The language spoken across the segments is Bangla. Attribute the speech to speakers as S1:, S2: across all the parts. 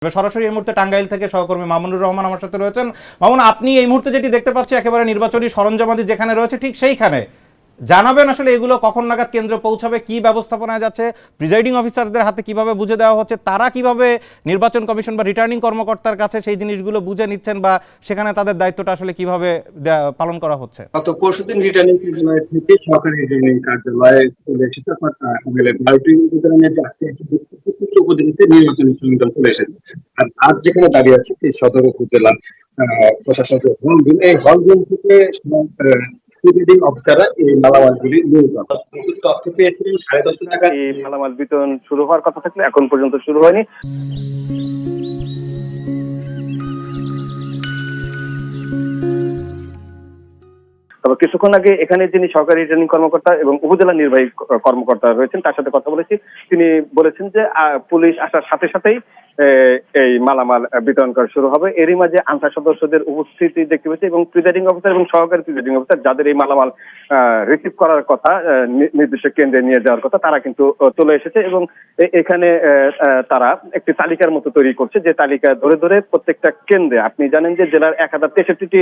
S1: সরাসরি এই মুহূর্তে টাঙ্গাইল থেকে সহকর্মী মামুনুর রহমান আমার সাথে রয়েছেন। মামুন, আপনি এই মুহূর্তে যেটি দেখতে পাচ্ছি একেবারে নির্বাচনী সরঞ্জামাদি যেখানে রয়েছে ঠিক সেইখানে জানাবেন আসলে এগুলো কখন নাগাদ কেন্দ্রে পৌঁছাবে, কি ব্যবস্থাপনায় যাচ্ছে, প্রিজাইডিং অফিসারদের হাতে কিভাবে বুঝে দেওয়া হচ্ছে, তারা কিভাবে নির্বাচন কমিশন বা রিটার্নিং কর্মকর্তার কাছে সেই জিনিসগুলো বুঝে নিচ্ছেন বা সেখানে তাদের দায়িত্বটা আসলে কিভাবে পালন করা হচ্ছে?
S2: গত পরশুদিন রিটার্নিং কার্যালয় থেকে সরকারি রিটার্নিং কার্যালয়ে চলে এসেছে আপনার টাঙ্গাইলের বায়োটিং বিতরণের যে প্রত্যেকটি উপজেলাতে নির্বাচনী সরঞ্জাম চলে এসেছে। আর আজ যেখানে দাঁড়িয়ে আছে সেই সদর উপজেলা প্রশাসনের হলরুম, এই হলরুম থেকে প্রিজাইডিং অফিসাররা এই মালামালগুলি নিয়ে যান। তথ্য পেয়েছিলেন 10:30 নাগাদ এই মালামাল বিতরণ শুরু হওয়ার কথা থাকলে এখন পর্যন্ত শুরু হয়নি। তবে কিছুক্ষণ আগে এখানে যিনি সরকারি রিটার্নিং কর্মকর্তা এবং উপজেলা নির্বাহী কর্মকর্তা রয়েছেন তার সাথে কথা বলেছি। তিনি বলেছেন যে পুলিশ আসার সাথে সাথেই এই মালামাল বিতরণ করা শুরু হবে। এরই মাঝে আনসার সদস্যদের উপস্থিতি দেখতে পেয়েছি এবং প্রিজাইডিং অফিসার এবং সহকারী প্রিজাইডিং অফিসার যাদের এই মালামাল রিসিভ করার কথা, নির্দিষ্ট কেন্দ্রে নিয়ে যাওয়ার কথা, তারা কিন্তু চলে এসেছে এবং এখানে তারা একটি তালিকার মতো তৈরি করছে, যে তালিকা ধরে ধরে প্রত্যেকটা কেন্দ্রে, আপনি জানেন যে জেলার 1063টি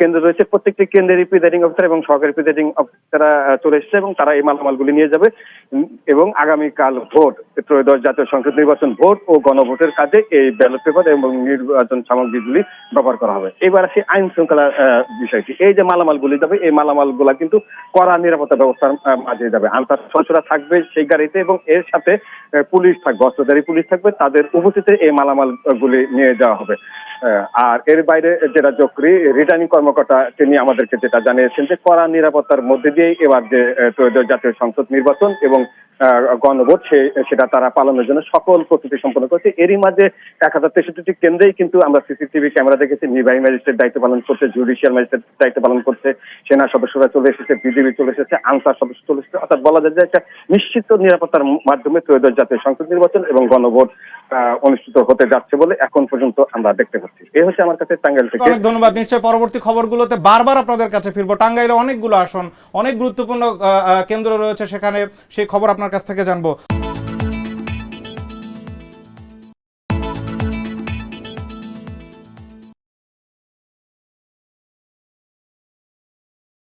S2: কেন্দ্র রয়েছে, প্রত্যেকটি কেন্দ্রেরই প্রিজাইডিং অফিসার এবং সহকারী প্রিজাইডিং অফিসাররা চলে এসেছে এবং তারা এই মালামালগুলি নিয়ে যাবে এবং আগামীকাল ভোট, ত্রয়োদশ জাতীয় সংসদ নির্বাচন ভোট ও গণভোটের কাজে এই ব্যালট পেপার এবং নির্বাচন সামগ্রীগুলি ব্যবহার করা হবে। এবার আসি আইন শৃঙ্খলার বিষয়টি। এই যে মালামালগুলি যাবে, এই মালামালগুলা কিন্তু কড়া নিরাপত্তা ব্যবস্থার মাঝে যাবে। আনসার সদস্যরা থাকবে সেই গাড়িতে এবং এর সাথে পুলিশ থাকবে, অস্ত্রধারী পুলিশ থাকবে, তাদের উপস্থিতিতে এই মালামালগুলি নিয়ে যাওয়া হবে। আর এর বাইরে যেটা জকরি রিটার্নিং কর্মকর্তা তিনি আমাদেরকে যেটা জানিয়েছেন যে কড়া নিরাপত্তার মধ্যে দিয়ে এবার যে ত্রয়োদশ জাতীয় সংসদ নির্বাচন এবং গণভোট সেটা তারা পালনের জন্য সকল প্রস্তুতি সম্পন্ন করছে। এরই মাঝে 1063টি কেন্দ্রেই কিন্তু আমরা সিসিটিভি ক্যামেরা দেখেছি, নির্বাহী ম্যাজিস্ট্রেট দায়িত্ব পালন করছে, জুডিশিয়াল ম্যাজিস্ট্রেট দায়িত্ব পালন করছে, সেনা সদস্যরা চলে এসেছে, বিজিবি চলে এসেছে, আনসার সদস্য চলে এসেছে। অর্থাৎ বলা যায় যে একটা নিশ্চিত নিরাপত্তার মাধ্যমে ত্রয়োদশ জাতীয় সংসদ নির্বাচন এবং গণভোট অনুষ্ঠিত হতে যাচ্ছে বলে এখন পর্যন্ত আমরা দেখতে পাচ্ছি। এই হচ্ছে আমার কাছে টাঙ্গাইল থেকে।
S1: অনেক ধন্যবাদ। নিশ্চয়ই পরবর্তী খবরগুলোতে বারবার আপনাদের কাছে ফিরবো। টাঙ্গাইলে অনেকগুলো আসন, অনেক গুরুত্বপূর্ণ কেন্দ্র রয়েছে, সেখানে সেই খবর আপনার কাছ থেকে জানবো।